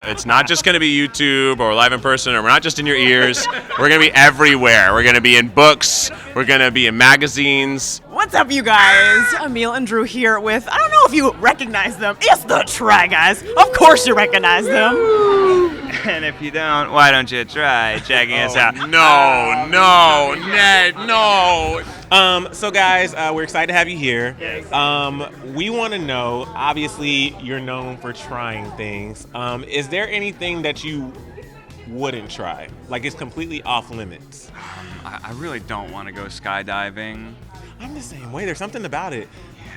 It's not just going to be YouTube or live in person, or we're not just in your ears. We're going to be everywhere. We're going to be in books. We're going to be in magazines. What's up, you guys? Emile and Drew here with, I don't know if you recognize them. It's the Try Guys. Of course you recognize them. And if you don't, why don't you try checking us out? No, Ned, no. So guys, we're excited to have you here. We want to know, obviously you're known for trying things. Is there anything that you wouldn't try? Like it's completely off limits? I really don't want to go skydiving. I'm the same way. There's something about it.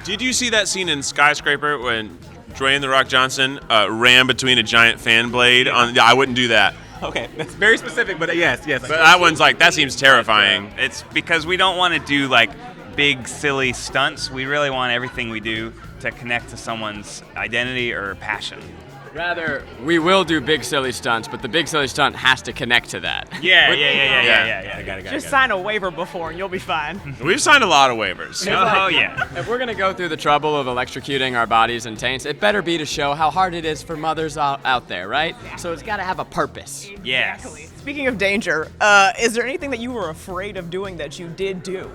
Did you see that scene in Skyscraper when Dwayne "The Rock" Johnson ran between a giant fan blade? I wouldn't do that. Okay, that's very specific, but yes. But that one's like, that seems terrifying. It's because we don't want to do like big, silly stunts. We really want everything we do to connect to someone's identity or passion. Rather, we will do big silly stunts, but the big silly stunt has to connect to that. Yeah. I got it. Just sign a waiver before and you'll be fine. We've signed a lot of waivers. Oh, yeah. If we're gonna go through the trouble of electrocuting our bodies and taints, it better be to show how hard it is for mothers out there, right? So it's gotta have a purpose. Yes. Exactly. Speaking of danger, is there anything that you were afraid of doing that you did do?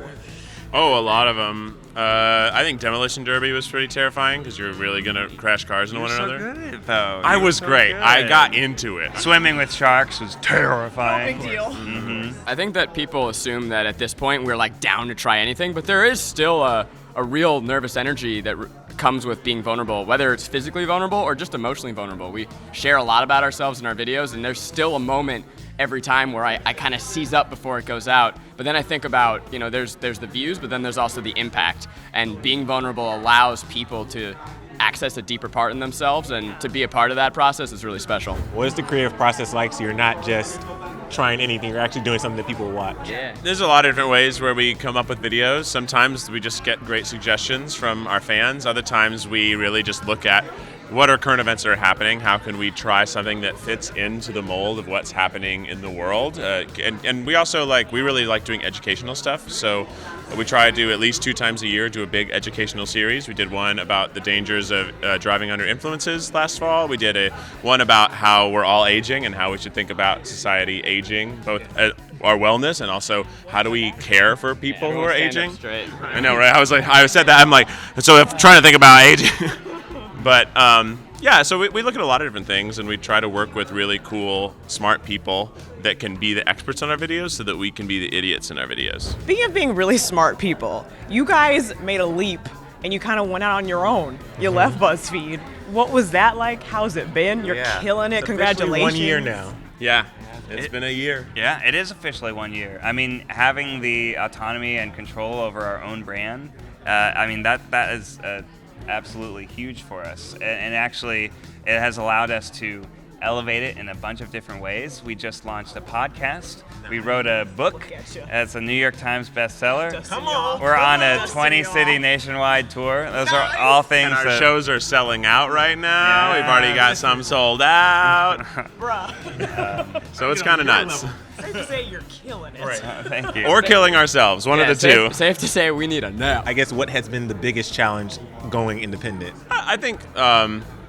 Oh, a lot of them. I think Demolition Derby was pretty terrifying because you're really going to crash cars into one another. So good, though. I was great. Good. I got into it. Swimming with sharks was terrifying. No big deal. Mm-hmm. I think that people assume that at this point we're like down to try anything, but there is still a real nervous energy that comes with being vulnerable, whether it's physically vulnerable or just emotionally vulnerable. We share a lot about ourselves in our videos, and there's still a moment every time where I kind of seize up before it goes out. But then I think about, there's the views, but then there's also the impact. And being vulnerable allows people to access a deeper part in themselves, and to be a part of that process is really special. What is the creative process like so you're not just trying anything, you're actually doing something that people will watch? Yeah. There's a lot of different ways where we come up with videos. Sometimes we just get great suggestions from our fans. Other times we really just look at what are current events that are happening, how can we try something that fits into the mold of what's happening in the world. And we also we really like doing educational stuff. So we try to do at least 2 times a year, do a big educational series. We did one about the dangers of driving under influences last fall. We did one about how we're all aging and how we should think about society aging, both our wellness and also how do we care for people who are aging. I know, right? I said that, I'm like, so I'm trying to think about aging. But so we look at a lot of different things, and we try to work with really cool, smart people that can be the experts on our videos so that we can be the idiots in our videos. Speaking of being really smart people, you guys made a leap and you kind of went out on your own. You left BuzzFeed. What was that like? How's it been? You're killing it. It's Congratulations. 1 year now. Yeah, it's been a year. Yeah, it is officially 1 year. I mean, having the autonomy and control over our own brand, that is absolutely huge for us. And actually, it has allowed us to elevate it in a bunch of different ways. We just launched a podcast. We wrote a book. It's a New York Times bestseller. We're on a 20-city nationwide tour. Those are all things. And our shows are selling out right now. We've already got some sold out. So it's kind of nuts. Safe to say you're killing it. Right. Thank you. Or killing ourselves, one of the two. Safe to say we need a nap. I guess what has been the biggest challenge going independent? I think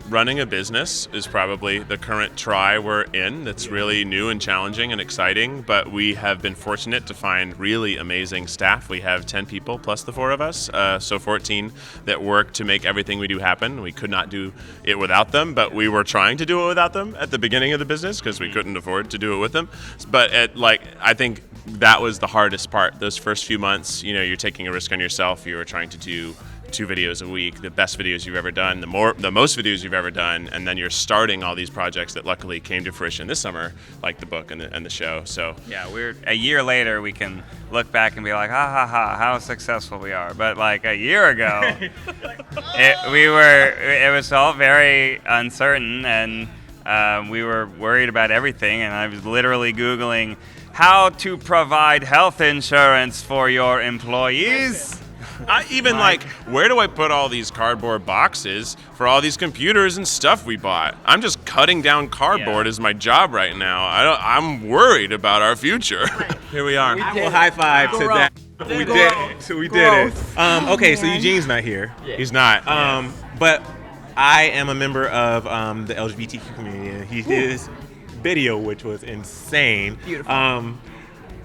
running a business is probably the current try we're in. That's really new and challenging and exciting, but we have been fortunate to find really amazing staff. We have 10 people plus the 4 of us, so 14 that work to make everything we do happen. We could not do it without them, but we were trying to do it without them at the beginning of the business because we couldn't afford to do it with them. But I think that was the hardest part. Those first few months, you're taking a risk on yourself. You were trying to do 2 videos a week, the best videos you've ever done, the most videos you've ever done, and then you're starting all these projects that luckily came to fruition this summer, like the book and the show. So yeah, we're a year later. We can look back and be like, ha ha ha, how successful we are. But like a year ago, it was all very uncertain, and we were worried about everything. And I was literally Googling how to provide health insurance for your employees. Where do I put all these cardboard boxes for all these computers and stuff we bought? I'm just cutting down cardboard as my job right now. I'm worried about our future. Here we are. Well, high five to that. We did it. We did it. Okay, so Eugene's not here. He's not. But I am a member of the LGBTQ community, and he did his video, which was insane. Beautiful.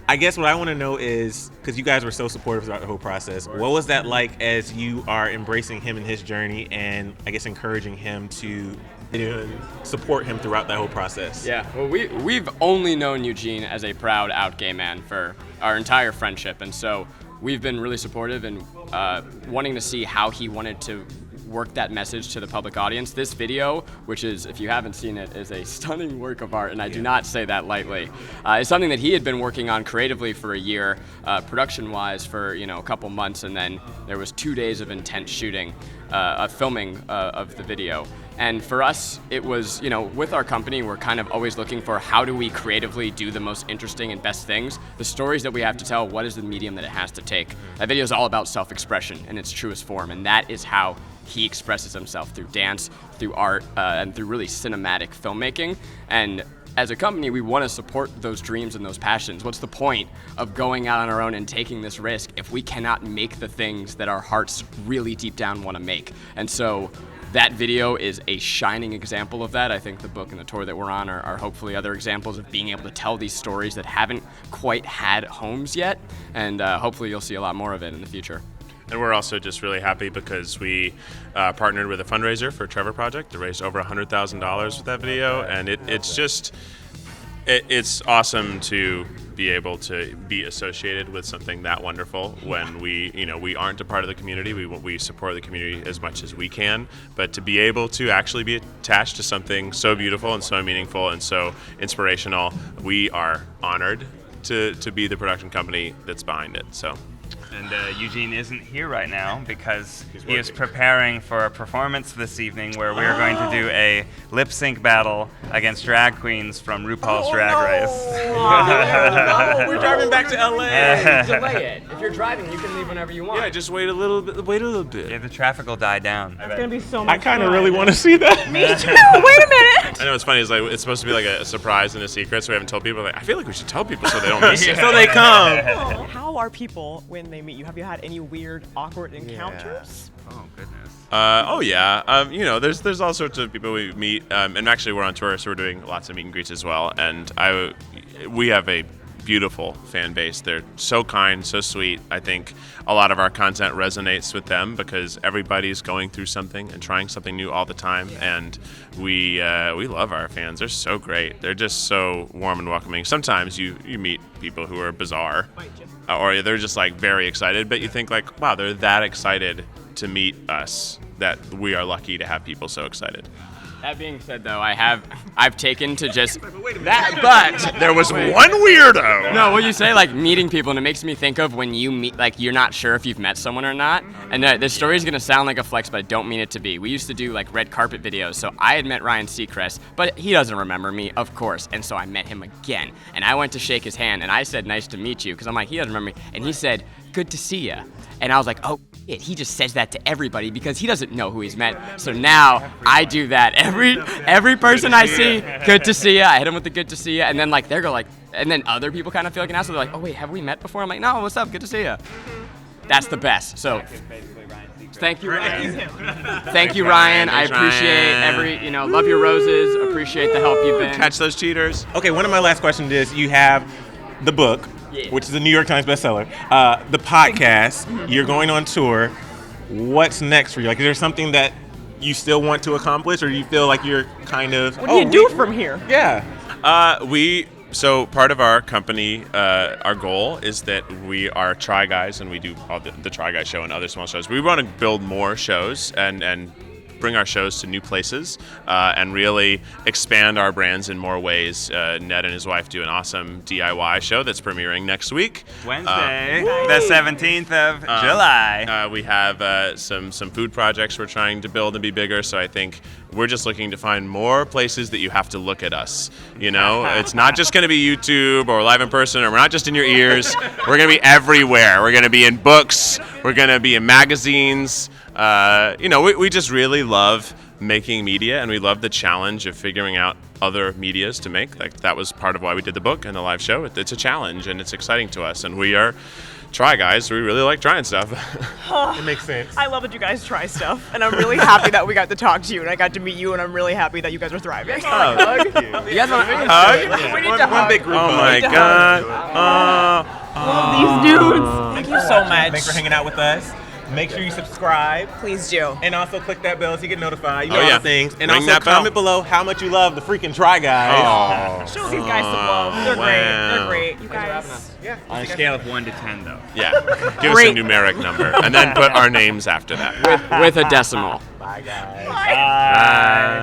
I guess what I want to know is, because you guys were so supportive throughout the whole process, what was that like as you are embracing him and his journey, and I guess encouraging him to support him throughout that whole process? Yeah, well, we've only known Eugene as a proud out gay man for our entire friendship, and so we've been really supportive and wanting to see how he wanted to work that message to the public audience. This video, which is, if you haven't seen it, is a stunning work of art, and I do not say that lightly. It's something that he had been working on creatively for a year, production-wise for a couple months, and then there was 2 days of intense shooting, filming of the video. And for us, it was, with our company, we're kind of always looking for how do we creatively do the most interesting and best things. The stories that we have to tell, what is the medium that it has to take? That video is all about self-expression in its truest form, and that is how he expresses himself, through dance, through art, and through really cinematic filmmaking. And as a company, we want to support those dreams and those passions. What's the point of going out on our own and taking this risk if we cannot make the things that our hearts really deep down want to make? And so that video is a shining example of that. I think the book and the tour that we're on are hopefully other examples of being able to tell these stories that haven't quite had homes yet, and hopefully you'll see a lot more of it in the future. And we're also just really happy because we partnered with a fundraiser for Clevver Project to raise over $100,000 with that video, and it's awesome to be able to be associated with something that wonderful when we aren't a part of the community. We support the community as much as we can, but to be able to actually be attached to something so beautiful and so meaningful and so inspirational, we are honored to be the production company that's behind it. So. And Eugene isn't here right now because he is preparing for a performance this evening where we are going to do a lip sync battle against drag queens from RuPaul's Drag Race. No, we're driving back to LA. Delay it. If you're driving, you can leave whenever you want. Yeah, just wait a little bit. Yeah, the traffic will die down. It's gonna be so much I kind of fun. really want to see that. Me too. Wait a minute. I know it's funny. It's supposed to be like a surprise and a secret, so we haven't told people. I feel like we should tell people so they don't miss it. So they come. How are people when they meet you? Have you had any weird, awkward encounters? Oh, goodness. Oh yeah. There's all sorts of people we meet, and actually we're on tour, so we're doing lots of meet and greets as well. And we have a beautiful fan base. They're so kind, so sweet. I think a lot of our content resonates with them because everybody's going through something and trying something new all the time. And we love our fans. They're so great. They're just so warm and welcoming. Sometimes you meet people who are bizarre, or they're just like very excited, but you think like, wow, they're that excited to meet us that we are lucky to have people so excited. That being said, though, I've taken to just that, but There was one weirdo. no, what you say, like meeting people, and it makes me think of when you meet, like you're not sure if you've met someone or not. And the story's gonna sound like a flex, but I don't mean it to be. We used to do like red carpet videos, so I had met Ryan Seacrest, but he doesn't remember me, of course. And so I met him again, and I went to shake his hand, and I said, "Nice to meet you," because I'm like, he doesn't remember me, and he said, "Good to see ya." And I was like, oh, shit, he just says that to everybody because he doesn't know who he's met. So now I do that. Every person I see, good to see ya. I hit him with the good to see ya. And then like they go like, and then other people kind of feel like an asshole. They're like, oh wait, have we met before? I'm like, no, what's up? Good to see ya. That's the best. So thank you, Ryan. Thank you, Ryan. I appreciate love your roses. Appreciate the help you've been. Catch those cheaters. Okay, one of my last questions is, you have the book, which is a New York Times bestseller, the podcast, you're going on tour. What's next for you? Like, is there something that you still want to accomplish, or do you feel like you're kind of... What do you do from here? Yeah. So part of our company, our goal is that we are Try Guys, and we do all the Try Guys show and other small shows. We want to build more shows and bring our shows to new places and really expand our brands in more ways. Ned and his wife do an awesome DIY show that's premiering next week. Wednesday, the 17th of July. We have some food projects we're trying to build and be bigger, so I think we're just looking to find more places that you have to look at us. It's not just going to be YouTube or live in person, or we're not just in your ears. We're going to be everywhere. We're going to be in books. We're going to be in magazines. We just really love making media, and we love the challenge of figuring out other medias to make. Like, that was part of why we did the book and the live show. It's a challenge, and it's exciting to us, and we are try guys. We really like trying stuff. It makes sense. I love that you guys try stuff, and I'm really happy that we got to talk to you, and I got to meet you, and I'm really happy that you guys are thriving. You guys want to We need to hug. One big group Oh hug. my God. These dudes. Thank you so much. Thanks for hanging out with us. Make sure you subscribe. Please do. And also click that bell so you get notified. You Oh, know all yeah. the things. And Ring also that bell. comment below how much you love the freaking Try Guys. Oh. Show these guys some love. They're great. They're Wow. great. You guys. Yeah. On a scale of 1 to 10, though. Yeah. Give us a Great. numeric number, and then put our names after that. with a decimal? Bye, guys. Bye. Bye.